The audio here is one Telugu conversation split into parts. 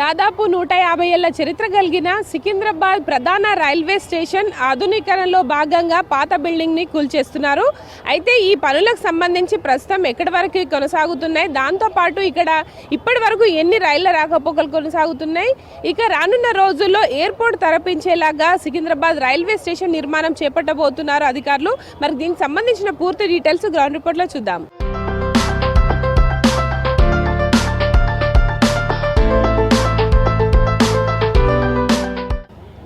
దాదాపు 150 ఏళ్ల చరిత్ర కలిగిన సికింద్రాబాద్ ప్రధాన రైల్వే స్టేషన్ ఆధునీకరణలో భాగంగా పాత బిల్డింగ్ ని కూల్చేస్తున్నారు. అయితే ఈ పనులకు సంబంధించి ప్రస్తుతం ఎక్కడి వరకు కొనసాగుతున్నాయి, దాంతో పాటు ఇక్కడ ఇప్పటి వరకు ఎన్ని రైళ్ల రాకపోకలు కొనసాగుతున్నాయి, ఇక రానున్న రోజుల్లో ఎయిర్పోర్ట్ తరపించేలాగా సికింద్రాబాద్ రైల్వే స్టేషన్ నిర్మాణం చేపట్టబోతున్నారు అధికారులు. మరి దీనికి సంబంధించిన పూర్తి డీటెయిల్స్ గ్రౌండ్ రిపోర్ట్ లో చూద్దాం.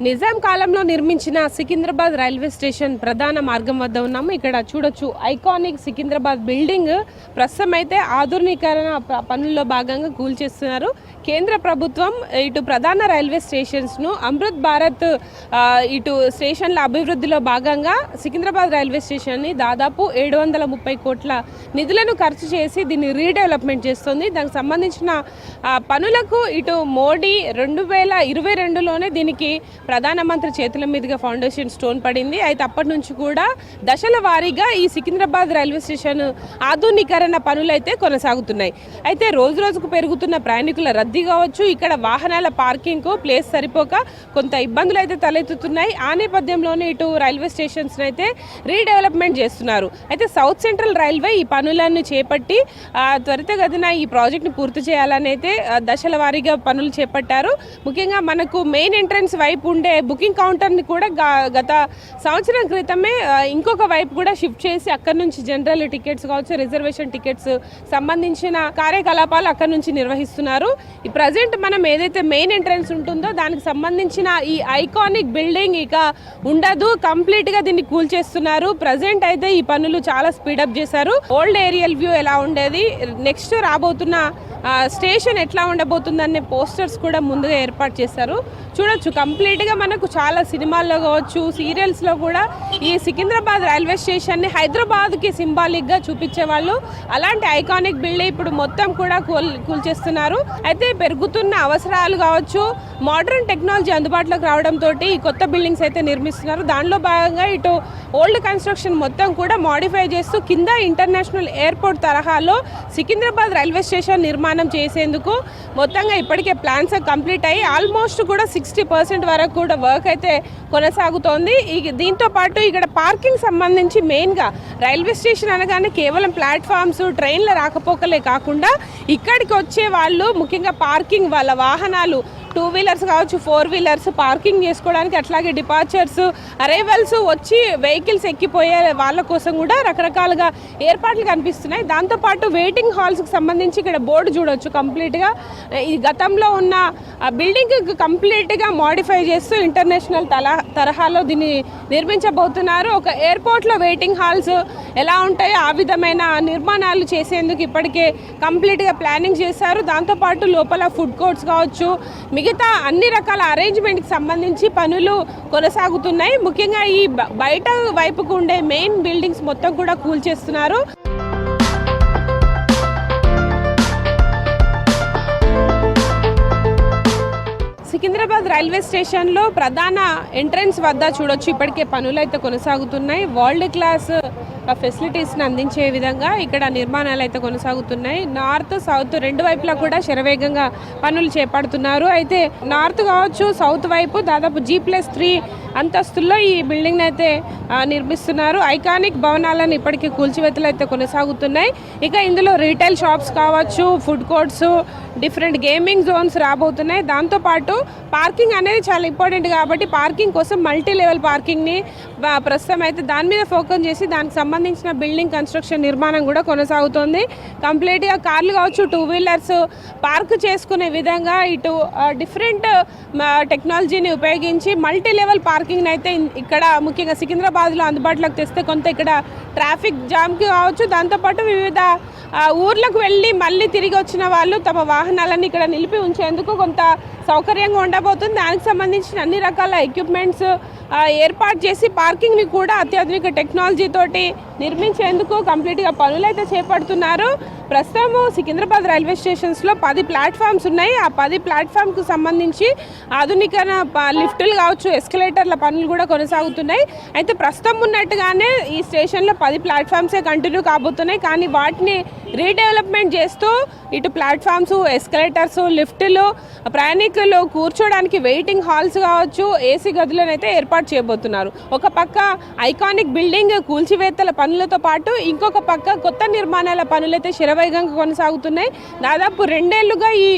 నిజాం కాలంలో నిర్మించిన సికింద్రాబాద్ రైల్వే స్టేషన్ ప్రధాన మార్గం వద్ద ఉన్నాము. ఇక్కడ చూడొచ్చు ఐకానిక్ సికింద్రాబాద్ బిల్డింగ్ ప్రస్తుతం అయితే ఆధునీకరణ పనుల్లో భాగంగా కూల్చేస్తున్నారు. కేంద్ర ప్రభుత్వం ఇటు ప్రధాన రైల్వే స్టేషన్స్ను అమృత్ భారత్ ఇటు స్టేషన్ల అభివృద్ధిలో భాగంగా సికింద్రాబాద్ రైల్వే స్టేషన్ని దాదాపు 730 కోట్ల నిధులను ఖర్చు చేసి దీన్ని రీడెవలప్మెంట్ చేస్తుంది. దానికి సంబంధించిన పనులకు ఇటు మోడీ 2022లోనే దీనికి ప్రధానమంత్రి చేతుల మీదుగా ఫౌండేషన్ స్టోన్ పడింది. అయితే అప్పటి నుంచి కూడా దశల వారీగా ఈ సికింద్రాబాద్ రైల్వే స్టేషన్ ఆధునీకరణ పనులు అయితే కొనసాగుతున్నాయి. అయితే రోజు రోజుకు పెరుగుతున్న ప్రయాణికుల రద్దీ కావచ్చు, ఇక్కడ వాహనాల పార్కింగ్కు ప్లేస్ సరిపోక కొంత ఇబ్బందులు అయితే తలెత్తుతున్నాయి. ఆ నేపథ్యంలోనే ఇటు రైల్వే స్టేషన్స్ అయితే రీడెవలప్మెంట్ చేస్తున్నారు. అయితే సౌత్ సెంట్రల్ రైల్వే ఈ పనులను చేపట్టి త్వరితగతిన ఈ ప్రాజెక్ట్ని పూర్తి చేయాలని అయితే దశల వారీగా పనులు చేపట్టారు. ముఖ్యంగా మనకు మెయిన్ ఎంట్రన్స్ వైపు ఉండే బుకింగ్ కౌంటర్ని కూడా గత సంవత్సరం క్రితమే ఇంకొక వైపు కూడా షిఫ్ట్ చేసి అక్కడ నుంచి జనరల్ టికెట్స్ కావచ్చు, రిజర్వేషన్ టికెట్స్ సంబంధించిన కార్యకలాపాలు అక్కడ నుంచి నిర్వహిస్తున్నారు. ఈ ప్రజెంట్ మనం ఏదైతే మెయిన్ ఎంట్రన్స్ ఉంటుందో దానికి సంబంధించిన ఈ ఐకానిక్ బిల్డింగ్ ఇక ఉండదు, కంప్లీట్ గా దీన్ని కూల్చేస్తున్నారు. ప్రజెంట్ అయితే ఈ పనులు చాలా స్పీడప్ చేశారు. ఓల్డ్ ఏరియల్ వ్యూ ఎలా ఉండేది, నెక్స్ట్ రాబోతున్న స్టేషన్ ఎట్లా ఉండబోతుందనే పోస్టర్స్ కూడా ముందుగా ఏర్పాటు చేశారు. చూడొచ్చు కంప్లీట్గా మనకు చాలా సినిమాల్లో కావచ్చు, సీరియల్స్లో కూడా ఈ సికింద్రాబాద్ రైల్వే స్టేషన్ని హైదరాబాద్కి సింబాలిక్గా చూపించేవాళ్ళు. అలాంటి ఐకానిక్ బిల్డింగ్ ఇప్పుడు మొత్తం కూడా కూల్చేస్తున్నారు. అయితే పెరుగుతున్న అవసరాలు కావచ్చు, మోడర్న్ టెక్నాలజీ అందుబాటులోకి రావడంతో ఈ కొత్త బిల్డింగ్స్ అయితే నిర్మిస్తున్నారు. దానిలో భాగంగా ఇటు ఓల్డ్ కన్స్ట్రక్షన్ మొత్తం కూడా మోడిఫై చేస్తూ కింద ఇంటర్నేషనల్ ఎయిర్పోర్ట్ తరహాలో సికింద్రాబాద్ రైల్వే స్టేషన్ నిర్మాణం చేసేందుకు మొత్తంగా ఇప్పటికే ప్లాన్స్ కంప్లీట్ అయ్యి ఆల్మోస్ట్ కూడా 60% వరకు కూడా వర్క్ అయితే కొనసాగుతోంది. దీంతో పాటు ఇక్కడ పార్కింగ్ సంబంధించి మెయిన్గా రైల్వే స్టేషన్ అనగానే కేవలం ప్లాట్ఫామ్స్, ట్రైన్ల రాకపోకలే కాకుండా ఇక్కడికి వచ్చే వాళ్ళు ముఖ్యంగా పార్కింగ్ వాళ్ళ వాహనాలు 2 వీలర్స్ కావచ్చు, 4 వీలర్స్ పార్కింగ్ చేసుకోవడానికి, అట్లాగే డిపార్చర్స్, అరైవల్స్ వచ్చి వెహికల్స్ ఎక్కిపోయే వాళ్ళ కోసం కూడా రకరకాలుగా ఏర్పాట్లు కనిపిస్తున్నాయి. దాంతోపాటు వెయిటింగ్ హాల్స్కి సంబంధించి ఇక్కడ బోర్డు చూడొచ్చు. కంప్లీట్గా ఈ గతంలో ఉన్న బిల్డింగ్ కంప్లీట్గా మోడిఫై చేస్తూ ఇంటర్నేషనల్ తరహాలో దీన్ని నిర్మించబోతున్నారు. ఒక ఎయిర్పోర్ట్లో వెయిటింగ్ హాల్స్ ఎలా ఉంటాయో ఆ విధమైన నిర్మాణాలు చేసేందుకు ఇప్పటికే కంప్లీట్గా ప్లానింగ్ చేశారు. దాంతోపాటు లోపల ఫుడ్ కోర్ట్స్ కావచ్చు, మిగతా అన్ని రకాల అరేంజ్మెంట్కి సంబంధించి పనులు కొనసాగుతున్నాయి. ముఖ్యంగా ఈ బయట వైపుకు ఉండే మెయిన్ బిల్డింగ్స్ మొత్తం కూడా కూల్చేస్తున్నారు. సికింద్రాబాద్ రైల్వే స్టేషన్లో ప్రధాన ఎంట్రన్స్ వద్ద చూడొచ్చు ఇప్పటికే పనులు అయితే కొనసాగుతున్నాయి. వరల్డ్ క్లాస్ ఫెసిలిటీస్ని అందించే విధంగా ఇక్కడ నిర్మాణాలు అయితే కొనసాగుతున్నాయి. నార్త్, సౌత్ రెండు వైపులా కూడా శరవేగంగా పనులు చేపడుతున్నారు. అయితే నార్త్ కావచ్చు, సౌత్ వైపు దాదాపు G+3 అంతస్తుల్లో ఈ బిల్డింగ్ అయితే నిర్మిస్తున్నారు. ఐకానిక్ భవనాలను ఇప్పటికీ కూల్చివేతలు అయితే కొనసాగుతున్నాయి. ఇక ఇందులో రీటైల్ షాప్స్ కావచ్చు, food courts, different gaming zones రాబోతున్నాయి. దాంతోపాటు పార్కింగ్ అనేది చాలా ఇంపార్టెంట్ కాబట్టి పార్కింగ్ కోసం మల్టీ లెవెల్ పార్కింగ్ని ప్రస్తుతం అయితే దాని మీద ఫోకస్ చేసి దానికి సంబంధించిన బిల్డింగ్ కన్స్ట్రక్షన్ నిర్మాణం కూడా కొనసాగుతుంది. కంప్లీట్గా కార్లు కావచ్చు, 2 వీలర్స్ పార్క్ చేసుకునే విధంగా ఇటు డిఫరెంట్ టెక్నాలజీని ఉపయోగించి మల్టీ లెవెల్ పార్కింగ్ని అయితే ఇక్కడ ముఖ్యంగా సికింద్రాబాద్లో అందుబాటులోకి తెస్తే కొంత ఇక్కడ ట్రాఫిక్ జామ్కి కావచ్చు, దాంతోపాటు వివిధ ఊర్లకు వెళ్ళి మళ్ళీ తిరిగి వచ్చిన వాళ్ళు తమ వాహనాలను ఇక్కడ నిలిపి ఉంచేందుకు కొంత సౌకర్యంగా ఉండబోతుంది. దానికి సంబంధించిన అన్ని రకాల ఎక్విప్మెంట్స్ ఏర్పాటు చేసి పార్కింగ్ని కూడా అత్యాధునిక టెక్నాలజీతోటి నిర్మించేందుకు కంప్లీట్గా పనులైతే చేపడుతున్నారు. ప్రస్తుతం సికింద్రాబాద్ రైల్వే స్టేషన్స్లో 10 ప్లాట్ఫామ్స్ ఉన్నాయి. ఆ 10 ప్లాట్ఫామ్కు సంబంధించి ఆధునికరణ లిఫ్టులు కావచ్చు, ఎస్కలేటర్లు ఎస్కలేటర్ల పనులు కూడా కొనసాగుతున్నాయి. అయితే ప్రస్తుతం ఉన్నట్టుగానే ఈ స్టేషన్లో 10 ప్లాట్ఫామ్సే కంటిన్యూ కాబోతున్నాయి. కానీ వాటిని రీడెవలప్మెంట్ చేస్తూ ఇటు ప్లాట్ఫామ్స్, ఎస్కలేటర్స్, లిఫ్టులు, ప్రయాణికులు కూర్చోడానికి వెయిటింగ్ హాల్స్ కావచ్చు, ఏసీ గదులనైతే ఏర్పాటు చేయబోతున్నారు. ఒక పక్క ఐకానిక్ బిల్డింగ్ కూల్చివేతల పనులతో పాటు ఇంకొక పక్క కొత్త నిర్మాణాల పనులైతే శరవేగంగా కొనసాగుతున్నాయి. దాదాపు 2 ఏళ్లుగా ఈ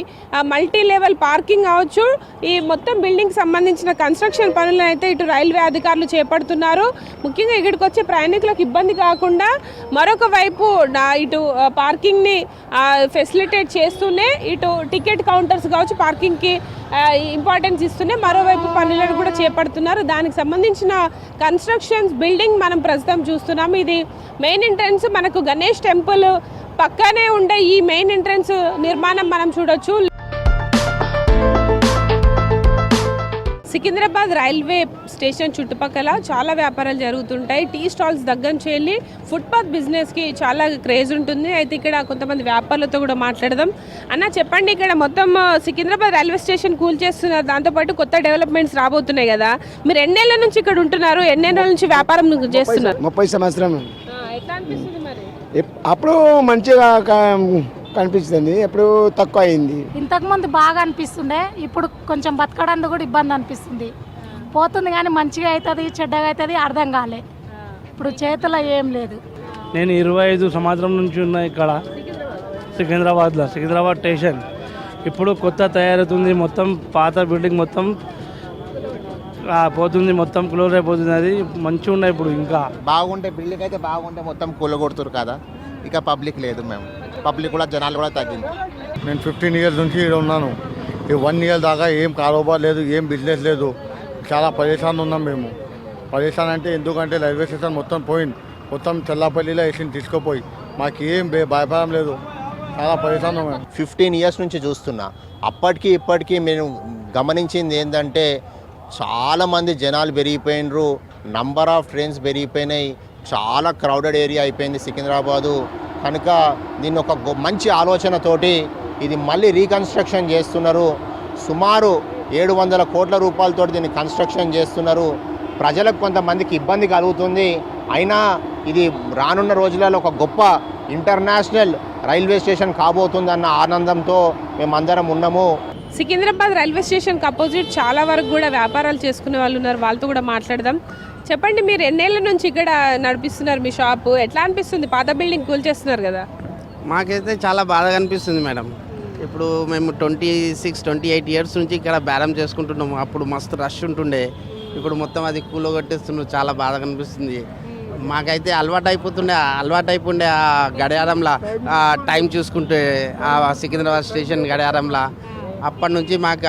మల్టీ లెవెల్ పార్కింగ్ కావచ్చు, ఈ మొత్తం బిల్డింగ్ సంబంధించిన కన్స్ట్రక్షన్ పనులను అయితే ఇటు రైల్వే అధికారులు చేపడుతున్నారు. ముఖ్యంగా ఇక్కడికి వచ్చే ప్రయాణికులకు ఇబ్బంది కాకుండా మరొక వైపు ఇటు పార్కింగ్ని ఫెసిలిటేట్ చేస్తూనే ఇటు టికెట్ కౌంటర్స్ కావచ్చు, పార్కింగ్కి ఇంపార్టెన్స్ ఇస్తూనే మరోవైపు పనులను కూడా చేపడుతున్నారు. దానికి సంబంధించిన కన్స్ట్రక్షన్స్ బిల్డింగ్ మనం ప్రస్తుతం చూస్తున్నాము. ఇది మెయిన్ ఎంట్రన్స్, మనకు గణేష్ టెంపుల్ పక్కనే ఉండే ఈ మెయిన్ ఎంట్రన్స్ నిర్మాణం మనం చూడొచ్చు. సికింద్రాబాద్ రైల్వే స్టేషన్ చుట్టుపక్కల చాలా వ్యాపారాలు జరుగుతుంటాయి. టీ స్టాల్స్ దగ్గర నుంచి వెళ్ళి ఫుట్పాత్ బిజినెస్కి చాలా క్రేజ్ ఉంటుంది. అయితే ఇక్కడ కొంతమంది వ్యాపారులతో కూడా మాట్లాడదాం. అన్న చెప్పండి, ఇక్కడ మొత్తం సికింద్రాబాద్ రైల్వే స్టేషన్ కూల్చేస్తున్నారు, దాంతోపాటు కొత్త డెవలప్మెంట్స్ రాబోతున్నాయి కదా. మీరు ఎన్నేళ్ల నుంచి ఇక్కడ ఉంటున్నారు, ఎన్నేళ్ల నుంచి వ్యాపారం చేస్తున్నారు? 30 సంవత్సరం. ఎట్లా అనిపిస్తుంది మరి? అప్పుడు మంచిగా కనిపిస్తుంది, ఎప్పుడు తక్కువ అయింది. ఇంతకుముందు బాగా అనిపిస్తుండే, ఇప్పుడు కొంచెం బతకడానికి కూడా ఇబ్బంది అనిపిస్తుంది. పోతుంది కానీ మంచిగా అవుతుంది చెడ్డగా అవుతుంది అర్థం కాలే. ఇప్పుడు చేతిలో ఏం లేదు. నేను 25 సంవత్సరం నుంచి ఉన్నా ఇక్కడ సికింద్రాబాద్ స్టేషన్. ఇప్పుడు కొత్త తయారవుతుంది, మొత్తం పాత బిల్డింగ్ మొత్తం పోతుంది, మొత్తం క్లోజ్ అయిపోతుంది. అది మంచిగా ఉన్నాయి. ఇప్పుడు ఇంకా బాగుంటే బిల్డింగ్ అయితే బాగుంటే మొత్తం కూలగొడుతురు కదా, ఇక పబ్లిక్ లేదు. మేము పబ్లిక్ కూడా జనాలు కూడా తగ్గింది. నేను 15 ఇయర్స్ నుంచి ఇక్కడ ఉన్నాను. ఈ 1 ఇయర్ దాకా ఏం కారోబార్ లేదు, ఏం బిజినెస్ లేదు. చాలా పరేషాన్ ఉన్నాం మేము. పరేషాన్ అంటే ఎందుకంటే రైల్వే స్టేషన్ మొత్తం పోయింది, మొత్తం చల్లాపల్లిలో వేసి తీసుకుపోయి మాకు ఏం భయపడం లేదు. చాలా పరేషాన్ ఉన్నాం. 15 ఇయర్స్ నుంచి చూస్తున్నా. అప్పటికి ఇప్పటికీ మేము గమనించింది ఏంటంటే చాలామంది జనాలు పెరిగిపోయినరు, నంబర్ ఆఫ్ ట్రైన్స్ పెరిగిపోయినాయి, చాలా క్రౌడెడ్ ఏరియా అయిపోయింది సికింద్రాబాదు. కనుక దీన్ని ఒక మంచి ఆలోచనతోటి ఇది మళ్ళీ రీకన్స్ట్రక్షన్ చేస్తున్నారు. సుమారు 700 కోట్ల రూపాయలతో దీన్ని కన్స్ట్రక్షన్ చేస్తున్నారు. ప్రజలకు కొంతమందికి ఇబ్బంది కలుగుతుంది, అయినా ఇది రానున్న రోజులలో ఒక గొప్ప ఇంటర్నేషనల్ రైల్వే స్టేషన్ కాబోతుందన్న ఆనందంతో మేమందరం ఉన్నాము. సికింద్రాబాద్ రైల్వే స్టేషన్కి అపోజిట్ చాలా వరకు కూడా వ్యాపారాలు చేసుకునే వాళ్ళు ఉన్నారు, వాళ్ళతో కూడా మాట్లాడదాం. చెప్పండి, మీరు ఎన్నేళ్ల నుంచి ఇక్కడ నడిపిస్తున్నారు మీ షాపు? ఎట్లా అనిపిస్తుంది? పాత బిల్డింగ్ కూల్చేస్తున్నారు కదా. మాకైతే చాలా బాధగా అనిపిస్తుంది మేడం. ఇప్పుడు మేము 26-28 ఇయర్స్ నుంచి ఇక్కడ బేరం చేసుకుంటున్నాము. అప్పుడు మస్తు రష్ ఉంటుండే, ఇప్పుడు మొత్తం అది కూలగొట్టేస్తున్నారు. చాలా బాధగా అనిపిస్తుంది. మాకైతే అలవాటు అయిపోతుండే ఆ గడియారంలా టైం చూసుకుంటే, ఆ సికింద్రాబాద్ స్టేషన్ గడియారంలా. అప్పటి నుంచి మాకు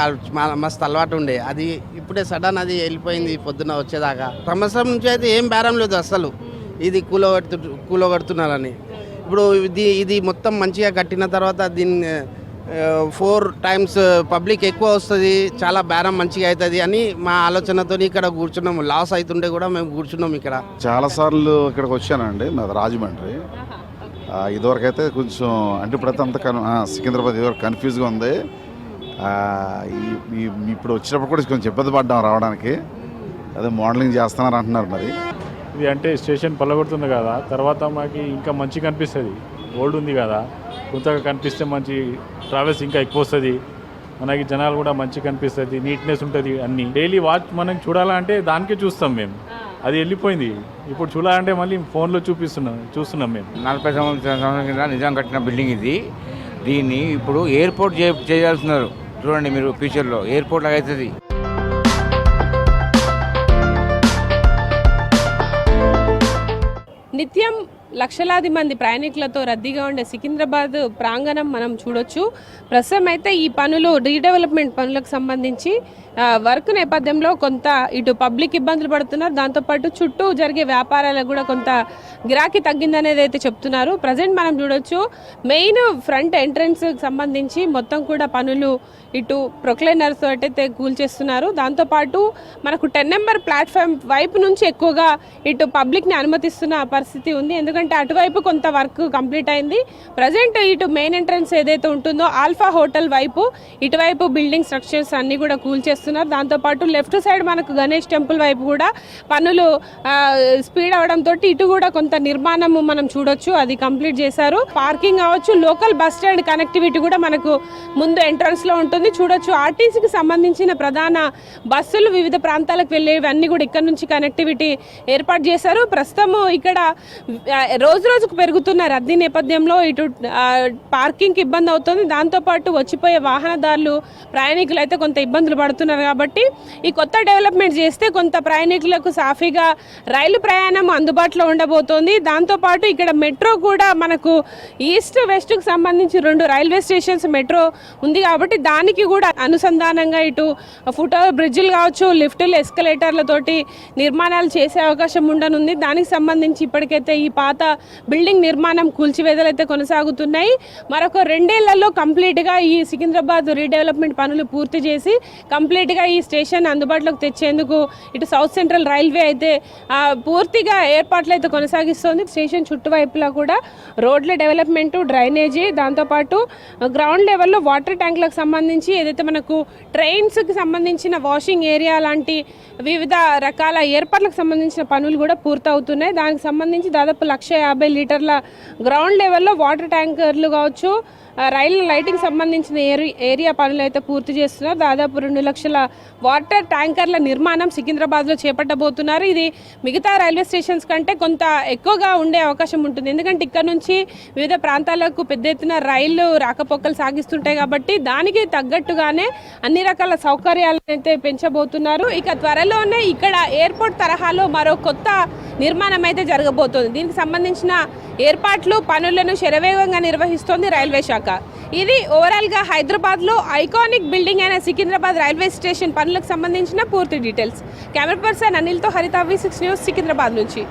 మస్తు అలవాటు ఉండే, అది ఇప్పుడే సడన్ అది వెళ్ళిపోయింది పొద్దున్న వచ్చేదాకా. సంవత్సరం నుంచి అయితే ఏం బేరం లేదు అసలు, ఇది కూలగొడుతున్నారని. ఇప్పుడు ఇది మొత్తం మంచిగా కట్టిన తర్వాత దీన్ని 4 times పబ్లిక్ ఎక్కువ వస్తుంది, చాలా బేరం మంచిగా అవుతుంది అని మా ఆలోచనతో ఇక్కడ కూర్చున్నాము. లాస్ అవుతుండే కూడా మేము కూర్చున్నాం ఇక్కడ. చాలాసార్లు ఇక్కడికి వచ్చానండి, మాది రాజమండ్రి. ఇదివరకు అయితే కొంచెం అంటే ఇప్పుడైతే అంత సికింద్రాబాద్ ఇదివరకు కన్ఫ్యూజ్గా ఉంది. ఇప్పుడు వచ్చినప్పుడు కూడా కొంచెం ఇబ్బంది పడ్డాం రావడానికి. అదే మోడలింగ్ చేస్తున్నారు అంటున్నారు. మరి ఇది అంటే స్టేషన్ పల్లగొడుతుంది కదా, తర్వాత మాకు ఇంకా మంచిగా కనిపిస్తుంది. ఓల్డ్ ఉంది కదా, కొత్తగా కనిపిస్తే మంచి ట్రావెల్స్ ఇంకా ఎక్కువ వస్తుంది, మనకి జనాలు కూడా మంచిగా కనిపిస్తుంది, నీట్నెస్ ఉంటుంది. అన్నీ డైలీ వాచ్ మనం చూడాలంటే దానికే చూస్తాం మేము. అది వెళ్ళిపోయింది, ఇప్పుడు చూడాలంటే మళ్ళీ ఫోన్లో చూస్తున్నాం మేము. 40 సంవత్సరాల కింద నిజాం కట్టిన బిల్డింగ్ ఇది. దీన్ని ఇప్పుడు ఎయిర్పోర్ట్ చేయాల్సినారు. చూడండి మీరు, ఫ్యూచర్లో ఎయిర్పోర్ట్ లాగా అవుతుంది. నిత్యం లక్షలాది మంది ప్రయాణికులతో రద్దీగా ఉండే సికింద్రాబాద్ ప్రాంగణం మనం చూడొచ్చు. ప్రస్తుతం అయితే ఈ పనులు రీడెవలప్మెంట్ పనులకు సంబంధించి వర్క్ నేపథ్యంలో కొంత ఇటు పబ్లిక్ ఇబ్బందులు పడుతున్నారు, దాంతోపాటు చుట్టూ జరిగే వ్యాపారాలకు కూడా కొంత గిరాకీ తగ్గిందనేది అయితే చెప్తున్నారు. ప్రజెంట్ మనం చూడొచ్చు మెయిన్ ఫ్రంట్ ఎంట్రన్స్కి సంబంధించి మొత్తం కూడా పనులు ఇటు ప్రొక్లైనర్స్ అయితే కూల్చేస్తున్నారు. దాంతోపాటు మనకు 10 నెంబర్ ప్లాట్ఫామ్ వైపు నుంచి ఎక్కువగా ఇటు పబ్లిక్ని అనుమతిస్తున్న పరిస్థితి ఉంది. ఎందుకంటే ఎందుకంటే అటువైపు కొంత వర్క్ కంప్లీట్ అయింది. ప్రజెంట్ ఇటు మెయిన్ ఎంట్రన్స్ ఏదైతే ఉంటుందో ఆల్ఫా హోటల్ వైపు ఇటువైపు బిల్డింగ్ స్ట్రక్చర్స్ అన్నీ కూడా కూల్చేస్తున్నారు. దాంతోపాటు లెఫ్ట్ సైడ్ మనకు గణేష్ టెంపుల్ వైపు కూడా పనులు స్పీడ్ అవడంతో ఇటు కూడా కొంత నిర్మాణం మనం చూడొచ్చు, అది కంప్లీట్ చేశారు. పార్కింగ్ అవ్వచ్చు, లోకల్ బస్ స్టాండ్ కనెక్టివిటీ కూడా మనకు ముందు ఎంట్రన్స్ లో ఉంటుంది చూడొచ్చు. ఆర్టీసీకి సంబంధించిన ప్రధాన బస్సులు వివిధ ప్రాంతాలకు వెళ్ళేవన్నీ కూడా ఇక్కడ నుంచి కనెక్టివిటీ ఏర్పాటు చేశారు. ప్రస్తుతం ఇక్కడ రోజు రోజుకు పెరుగుతున్న రద్దీ నేపథ్యంలో ఇటు పార్కింగ్కి ఇబ్బంది అవుతుంది. దాంతోపాటు వచ్చిపోయే వాహనదారులు ప్రయాణికులు అయితే కొంత ఇబ్బందులు పడుతున్నారు. కాబట్టి ఈ కొత్త డెవలప్మెంట్ చేస్తే కొంత ప్రయాణికులకు సాఫీగా రైలు ప్రయాణం అందుబాటులో ఉండబోతోంది. దాంతోపాటు ఇక్కడ మెట్రో కూడా మనకు ఈస్ట్ వెస్ట్కు సంబంధించి 2 రైల్వే స్టేషన్స్ మెట్రో ఉంది కాబట్టి దానికి కూడా అనుసంధానంగా ఇటు ఫుట్ ఓవర్ బ్రిడ్జిలు కావచ్చు, లిఫ్టులు, ఎస్కలేటర్లతోటి నిర్మాణాలు చేసే అవకాశం ఉండనుంది. దానికి సంబంధించి ఇప్పటికైతే ఈ పాత బిల్డింగ్ నిర్మాణం కూల్చివేతలు అయితే కొనసాగుతున్నాయి. మరొక 2 ఏళ్లలో కంప్లీట్గా ఈ సికింద్రాబాద్ రీడెవలప్మెంట్ పనులు పూర్తి చేసి కంప్లీట్గా ఈ స్టేషన్ అందుబాటులోకి తెచ్చేందుకు ఇటు సౌత్ సెంట్రల్ రైల్వే అయితే పూర్తిగా ఏర్పాట్లు అయితే కొనసాగిస్తోంది. స్టేషన్ చుట్టువైపులా కూడా రోడ్ల డెవలప్మెంటు, డ్రైనేజీ, దాంతోపాటు గ్రౌండ్ లెవెల్లో వాటర్ ట్యాంకులకు సంబంధించి ఏదైతే మనకు ట్రైన్స్కి సంబంధించిన వాషింగ్ ఏరియా లాంటి వివిధ రకాల ఏర్పాట్లకు సంబంధించిన పనులు కూడా పూర్తవుతున్నాయి. దానికి సంబంధించి దాదాపు 150 లీటర్ల గ్రౌండ్ లెవెల్లో వాటర్ ట్యాంకర్లు కావచ్చు, రైలు లైటింగ్ సంబంధించిన ఏరియా పనులు అయితే పూర్తి చేస్తున్నారు. దాదాపు 2 లక్షల వాటర్ ట్యాంకర్ల నిర్మాణం సికింద్రాబాద్లో చేపట్టబోతున్నారు. ఇది మిగతా రైల్వే స్టేషన్స్ కంటే కొంత ఎక్కువగా ఉండే అవకాశం ఉంటుంది. ఎందుకంటే ఇక్కడ నుంచి వివిధ ప్రాంతాలకు పెద్ద ఎత్తున రైళ్లు రాకపోకలు సాగిస్తుంటాయి కాబట్టి దానికి తగ్గట్టుగానే అన్ని రకాల సౌకర్యాలను అయితే పెంచబోతున్నారు. ఇక త్వరలోనే ఇక్కడ ఎయిర్పోర్ట్ తరహాలో మరో కొత్త నిర్మాణం అయితే జరగబోతోంది. దీనికి సంబంధించిన ఏర్పాట్లు పనులను శరవేగంగా నిర్వహిస్తోంది రైల్వే శాఖ. ఇది ఓవరాల్గా హైదరాబాద్లో ఐకానిక్ బిల్డింగ్ అయిన సికింద్రాబాద్ రైల్వే స్టేషన్ పనులకు సంబంధించిన పూర్తి డీటెయిల్స్. కెమెరా పర్సన్ అనిల్తో హరిత, V6 న్యూస్, సికింద్రాబాద్ నుంచి.